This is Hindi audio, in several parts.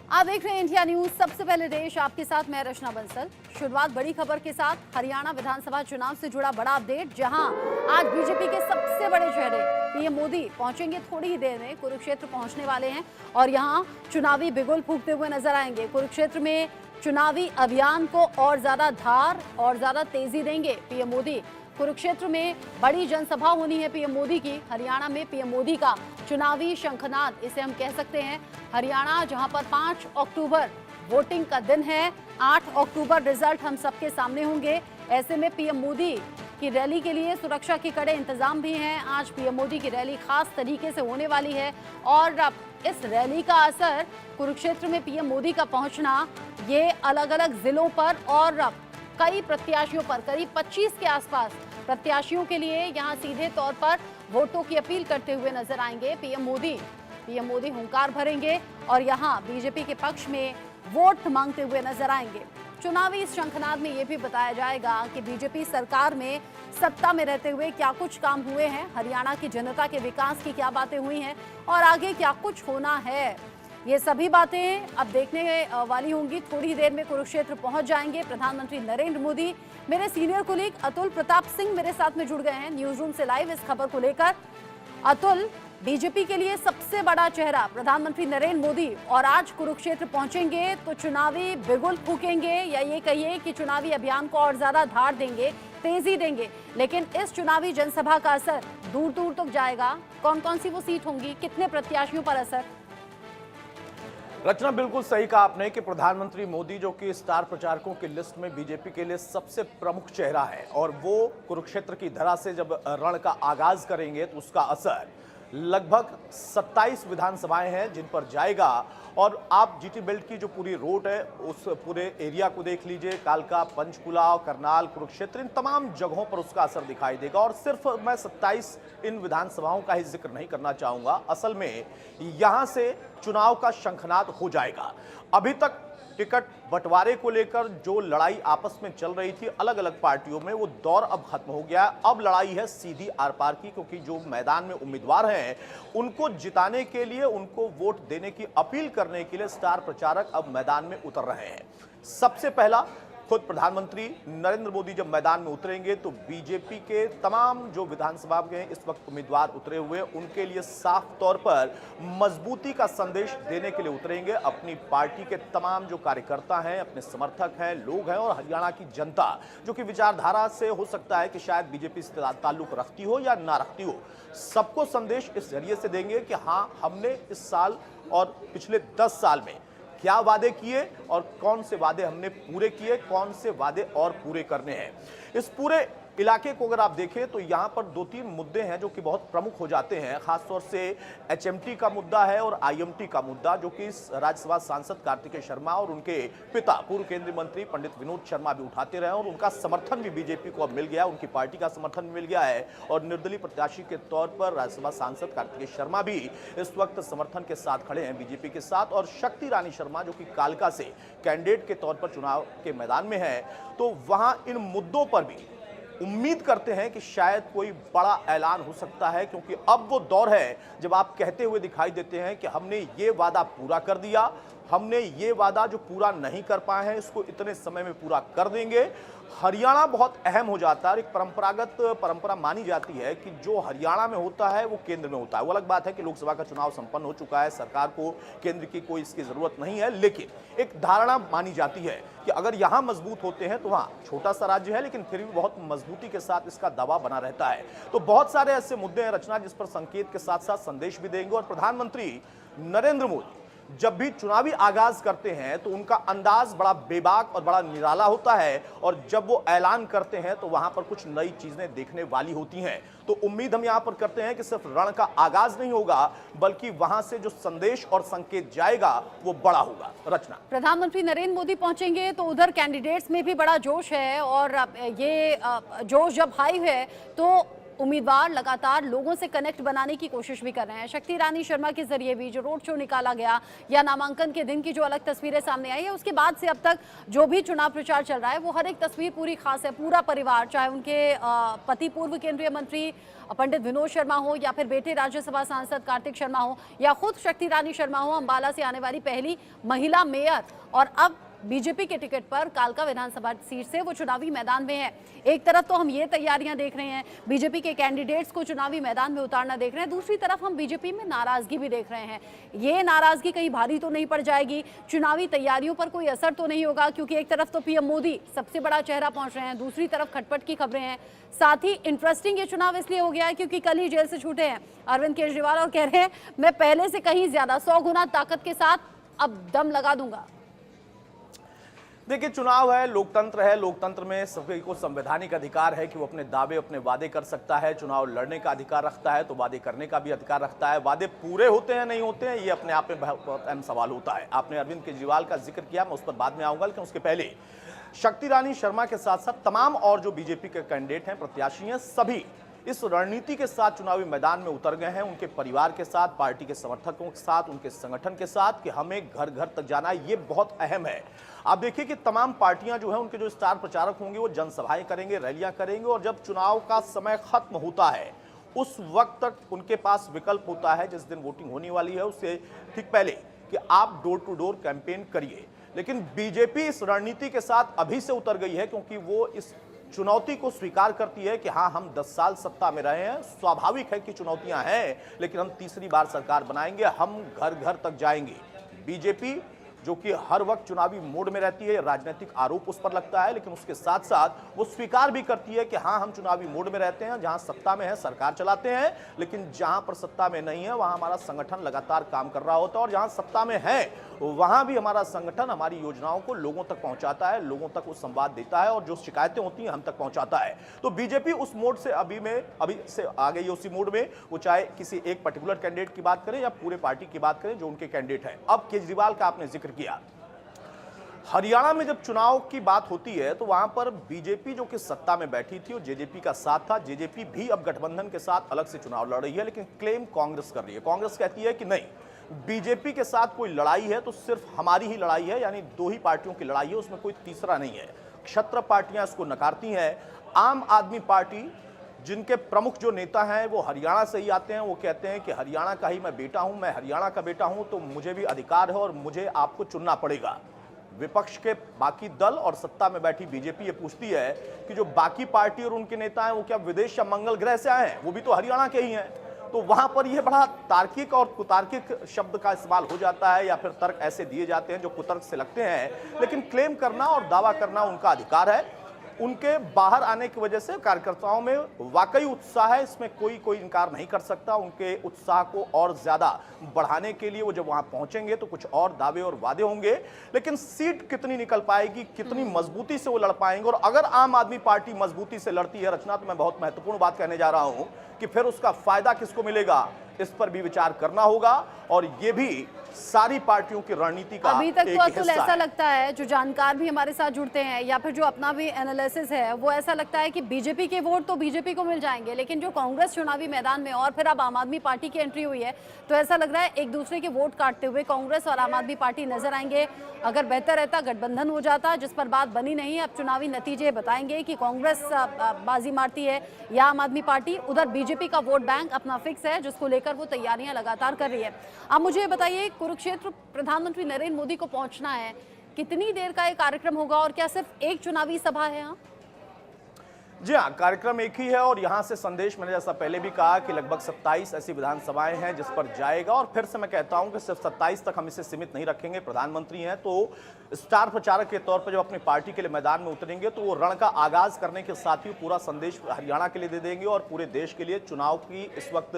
आप देख रहे हैं इंडिया न्यूज। सबसे पहले देश आपके साथ, मैं रचना बंसल। शुरुआत बड़ी खबर के साथ। हरियाणा विधानसभा चुनाव से जुड़ा बड़ा अपडेट, जहां आज बीजेपी के सबसे बड़े चेहरे पीएम मोदी पहुंचेंगे। थोड़ी ही देर में कुरुक्षेत्र पहुंचने वाले हैं और यहां चुनावी बिगुल फूंकते हुए नजर आएंगे। कुरुक्षेत्र में चुनावी अभियान को और ज्यादा धार और ज्यादा तेजी देंगे पीएम मोदी। कुरुक्षेत्र में बड़ी जनसभा होनी है पीएम मोदी की। हरियाणा में पीएम मोदी का चुनावी शंखनाद, इसे हम कह सकते हैं। हरियाणा जहां पर 5 अक्टूबर वोटिंग का दिन है, 8 अक्टूबर रिजल्ट हम सबके सामने होंगे। ऐसे में पीएम मोदी की रैली के लिए सुरक्षा के कड़े इंतजाम भी हैं। आज पीएम मोदी की रैली खास तरीके से होने वाली है और इस रैली का असर, कुरुक्षेत्र में पीएम मोदी का पहुंचना, ये अलग अलग जिलों पर और कई प्रत्याशियों पर, करीब 25 के आसपास प्रत्याशियों के लिए यहां सीधे तौर पर वोटों की अपील करते हुए नजर आएंगे पीएम मोदी हुंकार भरेंगे और यहां बीजेपी के पक्ष में वोट मांगते हुए नजर आएंगे। चुनावी इस शंखनाद में यह भी बताया जाएगा कि बीजेपी सरकार में सत्ता में रहते हुए क्या कुछ काम हुए हैं, हरियाणा की जनता के विकास की क्या बातें हुई हैं और आगे क्या कुछ होना है। ये सभी बातें अब देखने वाली होंगी। थोड़ी देर में कुरुक्षेत्र पहुंच जाएंगे प्रधानमंत्री नरेंद्र मोदी। मेरे सीनियर कुलीग अतुल प्रताप सिंह मेरे साथ में जुड़ गए हैं न्यूज रूम से लाइव इस खबर को लेकर। अतुल, बीजेपी के लिए सबसे बड़ा चेहरा प्रधानमंत्री नरेंद्र मोदी और आज कुरुक्षेत्र पहुंचेंगे, तो चुनावी बिगुल फूकेंगे या ये कहिए कि चुनावी अभियान को और ज्यादा धार देंगे, तेजी देंगे। लेकिन इस चुनावी जनसभा का असर दूर दूर तक जाएगा। कौन कौन सी वो सीट होंगी, कितने प्रत्याशियों पर असर? रचना, बिल्कुल सही कहा आपने कि प्रधानमंत्री मोदी, जो कि स्टार प्रचारकों की लिस्ट में बीजेपी के लिए सबसे प्रमुख चेहरा है, और वो कुरुक्षेत्र की धरा से जब रण का आगाज करेंगे तो उसका असर लगभग 27 विधानसभाएं हैं जिन पर जाएगा। और आप जीटी बेल्ट की जो पूरी रोड है, उस पूरे एरिया को देख लीजिए। कालका, पंचकुला, करनाल, कुरुक्षेत्र, इन तमाम जगहों पर उसका असर दिखाई देगा। और सिर्फ मैं 27 इन विधानसभाओं का ही जिक्र नहीं करना चाहूंगा, असल में यहां से चुनाव का शंखनाद हो जाएगा। अभी तक टिकट बंटवारे को लेकर जो लड़ाई आपस में चल रही थी अलग अलग पार्टियों में, वो दौर अब खत्म हो गया है। अब लड़ाई है सीधी आर पार की, क्योंकि जो मैदान में उम्मीदवार हैं उनको जिताने के लिए, उनको वोट देने की अपील करने के लिए स्टार प्रचारक अब मैदान में उतर रहे हैं। सबसे पहला खुद प्रधानमंत्री नरेंद्र मोदी जब मैदान में उतरेंगे तो बीजेपी के तमाम जो विधानसभा के इस वक्त उम्मीदवार उतरे हुए, उनके लिए साफ तौर पर मजबूती का संदेश देने के लिए उतरेंगे। अपनी पार्टी के तमाम जो कार्यकर्ता हैं, अपने समर्थक हैं, लोग हैं, और हरियाणा की जनता जो कि विचारधारा से हो सकता है कि शायद बीजेपी से ताल्लुक रखती हो या ना रखती हो, सबको संदेश इस जरिए से देंगे कि हाँ, हमने इस साल और पिछले 10 साल में क्या वादे किए और कौन से वादे हमने पूरे किए, कौन से वादे और पूरे करने हैं। इस पूरे इलाके को अगर आप देखें तो यहाँ पर 2-3 मुद्दे हैं जो कि बहुत प्रमुख हो जाते हैं। खासतौर से एचएमटी का मुद्दा है और आईएमटी का मुद्दा, जो कि राज्यसभा सांसद कार्तिकेय शर्मा और उनके पिता पूर्व केंद्रीय मंत्री पंडित विनोद शर्मा भी उठाते रहे, और उनका समर्थन भी बीजेपी को अब मिल गया, उनकी पार्टी का समर्थन मिल गया है। और निर्दलीय प्रत्याशी के तौर पर राज्यसभा सांसद कार्तिकेय शर्मा भी इस वक्त समर्थन के साथ खड़े हैं बीजेपी के साथ। और शक्ति रानी शर्मा, जो कि कालका से कैंडिडेट के तौर पर चुनाव के मैदान में है, तो वहां इन मुद्दों पर भी उम्मीद करते हैं कि शायद कोई बड़ा ऐलान हो सकता है। क्योंकि अब वो दौर है जब आप कहते हुए दिखाई देते हैं कि हमने ये वादा पूरा कर दिया, हमने ये वादा जो पूरा नहीं कर पाए हैं इसको इतने समय में पूरा कर देंगे। हरियाणा बहुत अहम हो जाता है। एक परंपरागत परंपरा मानी जाती है कि जो हरियाणा में होता है वो केंद्र में होता है। वो अलग बात है कि लोकसभा का चुनाव संपन्न हो चुका है, सरकार को केंद्र की कोई इसकी जरूरत नहीं है, लेकिन एक धारणा मानी जाती है कि अगर यहां मजबूत होते हैं तो वहां छोटा सा राज्य है लेकिन फिर भी बहुत मजबूती के साथ इसका दबाव बना रहता है। तो बहुत सारे ऐसे मुद्दे हैं रचना, जिस पर संकेत के साथ साथ संदेश भी देंगे। और प्रधानमंत्री नरेंद्र मोदी जब भी चुनावी आगाज करते हैं तो उनका अंदाज बड़ा बेबाक और बड़ा निराला होता है, और जब वो ऐलान करते हैं तो वहां पर कुछ नई चीजें देखने वाली होती हैं। तो उम्मीद हम यहां पर करते हैं कि सिर्फ रण का आगाज नहीं होगा, बल्कि वहां से जो संदेश और संकेत जाएगा वो बड़ा होगा। रचना, प्रधानमंत्री नरेंद्र मोदी पहुंचेंगे तो उधर कैंडिडेट्स में भी बड़ा जोश है, और ये जोश जब हाई है तो उम्मीदवार लगातार लोगों से कनेक्ट बनाने की कोशिश भी कर रहे हैं। शक्ति रानी शर्मा के जरिए भी जो रोड शो निकाला गया या नामांकन के दिन की जो अलग तस्वीरें सामने आई है, उसके बाद से अब तक जो भी चुनाव प्रचार चल रहा है वो हर एक तस्वीर पूरी खास है। पूरा परिवार, चाहे उनके पति पूर्व केंद्रीय मंत्री पंडित विनोद शर्मा हो या फिर बेटे राज्यसभा सांसद कार्तिक शर्मा हो या खुद शक्ति रानी शर्मा हो, अंबाला से आने वाली पहली महिला मेयर, और अब बीजेपी के टिकट पर कालका विधानसभा सीट से वो चुनावी मैदान में है। एक तरफ तो हम ये तैयारियां देख रहे हैं, बीजेपी के कैंडिडेट्स को चुनावी मैदान में उतारना देख रहे हैं, दूसरी तरफ हम बीजेपी में नाराजगी भी देख रहे हैं। ये नाराजगी कहीं भारी तो नहीं पड़ जाएगी, चुनावी तैयारियों पर कोई असर तो नहीं होगा, क्योंकि एक तरफ तो पीएम मोदी सबसे बड़ा चेहरा पहुंच रहे हैं, दूसरी तरफ खटपट की खबरें हैं। साथ ही इंटरेस्टिंग ये चुनाव इसलिए हो गया है क्योंकि कल ही जेल से छूटे हैं अरविंद केजरीवाल और कह रहे हैं मैं पहले से कहीं ज्यादा 100 गुना ताकत के साथ अब दम लगा दूंगा। देखिए, चुनाव है, लोकतंत्र है, लोकतंत्र में सभी को संवैधानिक अधिकार है कि वो अपने दावे, अपने वादे कर सकता है। चुनाव लड़ने का अधिकार रखता है तो वादे करने का भी अधिकार रखता है। वादे पूरे होते हैं नहीं होते हैं, ये अपने आप में बहुत अहम सवाल होता है। आपने अरविंद केजरीवाल का जिक्र किया, मैं उस पर बाद में आऊंगा, लेकिन उसके पहले शक्ति रानी शर्मा के साथ साथ तमाम और जो बीजेपी के कैंडिडेट हैं, प्रत्याशी हैं, सभी इस रणनीति के साथ चुनावी मैदान में उतर गए हैं, उनके परिवार के साथ, पार्टी के समर्थकों के साथ, उनके संगठन के साथ, कि हमें घर घर तक जाना है। ये बहुत अहम है। आप देखिए कि तमाम पार्टियां जो है, उनके जो स्टार प्रचारक होंगे वो जनसभाएं करेंगे, रैलियां करेंगे, और जब चुनाव का समय खत्म होता है उस वक्त तक उनके पास विकल्प होता है, जिस दिन वोटिंग होने वाली है उससे ठीक पहले, कि आप डोर टू डोर कैंपेन करिए। लेकिन बीजेपी इस रणनीति के साथ अभी से उतर गई है, क्योंकि वो इस चुनौती को स्वीकार करती है कि हाँ, हम 10 साल सत्ता में रहे हैं, स्वाभाविक है कि चुनौतियां हैं, लेकिन हम तीसरी बार सरकार बनाएंगे, हम घर घर तक जाएंगे। बीजेपी जो कि हर वक्त चुनावी मोड में रहती है, राजनीतिक आरोप उस पर लगता है, लेकिन उसके साथ साथ वो स्वीकार भी करती है कि हाँ, हम चुनावी मोड में रहते हैं, जहां सत्ता में है सरकार चलाते हैं, लेकिन जहां पर सत्ता में नहीं है वहां हमारा संगठन लगातार काम कर रहा होता है, और जहां सत्ता में है वहां भी हमारा संगठन हमारी योजनाओं को लोगों तक पहुंचाता है, लोगों तक वो संवाद देता है, और जो शिकायतें होती हैं हम तक पहुंचाता है। तो बीजेपी उस मोड से अभी से आ गई है, उसी मोड में, वो चाहे किसी एक पर्टिकुलर कैंडिडेट की बात करें या पूरे पार्टी की बात करें जो उनके कैंडिडेट हैं। अब केजरीवाल का आपने जिक्र किया, हरियाणा में जब चुनाव की बात होती है तो वहां पर बीजेपी जो कि सत्ता में बैठी थी और जेजेपी का साथ था, जेजेपी भी अब गठबंधन के साथ अलग से चुनाव लड़ रही है, लेकिन क्लेम कांग्रेस कर रही है। कांग्रेस कहती है कि नहीं, बीजेपी के साथ कोई लड़ाई है तो सिर्फ हमारी ही लड़ाई है, यानी 2 ही पार्टियों की लड़ाई है, उसमें कोई तीसरा नहीं है। क्षत्र पार्टियां इसको नकारती हैं। आम आदमी पार्टी, जिनके प्रमुख जो नेता हैं वो हरियाणा से ही आते हैं, वो कहते हैं कि हरियाणा का ही मैं बेटा हूं, मैं हरियाणा का बेटा हूं, तो मुझे भी अधिकार है और मुझे आपको चुनना पड़ेगा। विपक्ष के बाकी दल और सत्ता में बैठी बीजेपी ये पूछती है कि जो बाकी पार्टी और उनके नेता हैं वो क्या विदेश या मंगल ग्रह से आए हैं, वो भी तो हरियाणा के ही हैं। तो वहां पर यह बड़ा तार्किक और कुतार्किक शब्द का इस्तेमाल हो जाता है, या फिर तर्क ऐसे दिए जाते हैं जो कुतर्क से लगते हैं, लेकिन क्लेम करना और दावा करना उनका अधिकार है। उनके बाहर आने की वजह से कार्यकर्ताओं में वाकई उत्साह है, इसमें कोई इनकार नहीं कर सकता। उनके उत्साह को और ज्यादा बढ़ाने के लिए वो जब वहां पहुंचेंगे तो कुछ और दावे और वादे होंगे, लेकिन सीट कितनी निकल पाएगी, कितनी मजबूती से वो लड़ पाएंगे, और अगर आम आदमी पार्टी मजबूती से लड़ती है रचना, तो मैं बहुत महत्वपूर्ण बात कहने जा रहा हूं कि फिर उसका फायदा किसको मिलेगा, इस पर भी विचार करना होगा, और ये भी सारी पार्टियों की रणनीति का अभी तक एक तो अतुल हिस्सा ऐसा है। लगता है, जो जानकार भी हमारे साथ जुड़ते हैं या फिर जो अपना भी एनालिसिस है, वो ऐसा लगता है कि बीजेपी के वोट तो बीजेपी को मिल जाएंगे, लेकिन जो कांग्रेस चुनावी मैदान में और फिर अब आम आदमी पार्टी की एंट्री हुई है, तो ऐसा लग रहा है एक दूसरे के वोट काटते हुए कांग्रेस और आम आदमी पार्टी नजर आएंगे। अगर बेहतर रहता गठबंधन हो जाता, जिस पर बात बनी नहीं। अब चुनावी नतीजे बताएंगे कि कांग्रेस बाजी मारती है या आम आदमी पार्टी। उधर बीजेपी का वोट बैंक अपना फिक्स है, जिसको लेकर वो तैयारियां लगातार कर रही है। अब मुझे बताइए, कुरुक्षेत्र प्रधानमंत्री नरेंद्र मोदी को पहुंचना है, कितनी देर का ये कार्यक्रम होगा और क्या सिर्फ एक चुनावी सभा है यहाँ? जी हाँ, कार्यक्रम एक ही है, और यहाँ से संदेश मैंने जैसा पहले भी कहा कि लगभग 27 ऐसी विधानसभाएं हैं जिस पर जाएगा, और फिर से मैं कहता हूं कि सिर्फ 27 तक हम इसे सीमित नहीं रखेंगे। प्रधानमंत्री हैं तो स्टार प्रचारक के तौर पर जब अपनी पार्टी के लिए मैदान में उतरेंगे तो वो रण का आगाज करने के साथ ही पूरा संदेश हरियाणा के लिए दे देंगे और पूरे देश के लिए। चुनाव की इस वक्त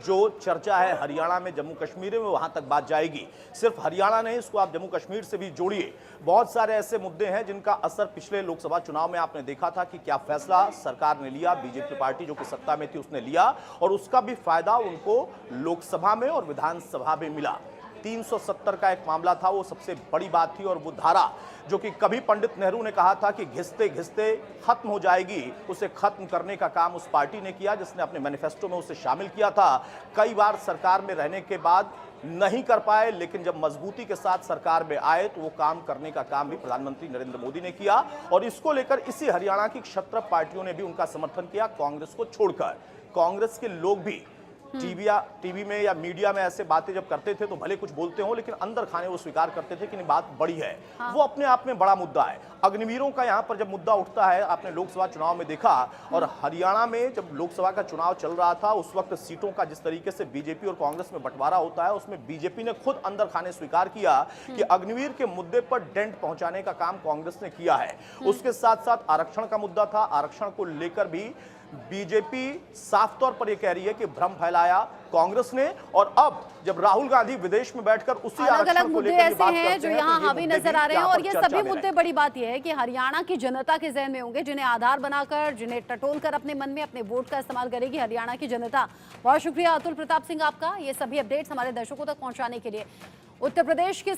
जो चर्चा है हरियाणा में, जम्मू कश्मीर में, वहां तक बात जाएगी। सिर्फ हरियाणा नहीं, इसको आप जम्मू कश्मीर से भी जोड़िए। बहुत सारे ऐसे मुद्दे हैं जिनका असर पिछले लोकसभा चुनाव में आपने देखा था कि क्या फैसला सरकार ने लिया, बीजेपी पार्टी जो कि सत्ता में थी उसने लिया, और उसका भी फायदा उनको लोकसभा में और विधानसभा में मिला। 370 का एक मामला था, वो सबसे बड़ी बात थी। और वो धारा जो कि कभी पंडित नेहरू ने कहा था कि घिसते घिसते खत्म हो जाएगी, उसे खत्म करने का काम उस पार्टी ने किया, जिसने अपने मैनिफेस्टो में उसे शामिल किया था। कई बार सरकार में रहने के बाद नहीं कर पाए, लेकिन जब मजबूती के साथ सरकार में आए तो वो काम करने का काम भी प्रधानमंत्री नरेंद्र मोदी ने किया। और इसको लेकर इसी हरियाणा की क्षत्रप पार्टियों ने भी उनका समर्थन किया, कांग्रेस को छोड़कर। कांग्रेस के लोग भी टीवी में या मीडिया में ऐसे बातें जब करते थे तो भले कुछ बोलते हो, लेकिन अंदर खाने वो स्वीकार करते थे कि नहीं, बात बड़ी है। वो अपने आप में बड़ा मुद्दा है। अग्निवीरों का यहां पर जब मुद्दा उठता है, आपने लोकसभा चुनाव में देखा, और हरियाणा में जब लोकसभा का चुनाव चल रहा था उस वक्त सीटों का जिस तरीके से बीजेपी और कांग्रेस में बंटवारा होता है, उसमें बीजेपी ने खुद अंदर खाने स्वीकार किया कि अग्निवीर के मुद्दे पर डेंट पहुंचाने का काम कांग्रेस ने किया है। उसके साथ साथ आरक्षण का मुद्दा था, आरक्षण को लेकर भी बीजेपी साफ तौर पर यह कह रही है कि भ्रम फैलाया कांग्रेस ने। और अब जब राहुल गांधी विदेश में बैठकर उसी अलग-अलग मुद्दे ऐसे हैं जो यहाँ तो हावी नजर आ रहे हैं। और ये सभी मुद्दे, बड़ी बात यह है कि हरियाणा की जनता के जहन में होंगे, जिन्हें आधार बनाकर, जिन्हें टटोल कर अपने मन में अपने वोट का इस्तेमाल करेगी हरियाणा की जनता। बहुत शुक्रिया अतुल प्रताप सिंह आपका, ये सभी अपडेट्स हमारे दर्शकों तक पहुंचाने के लिए। उत्तर प्रदेश के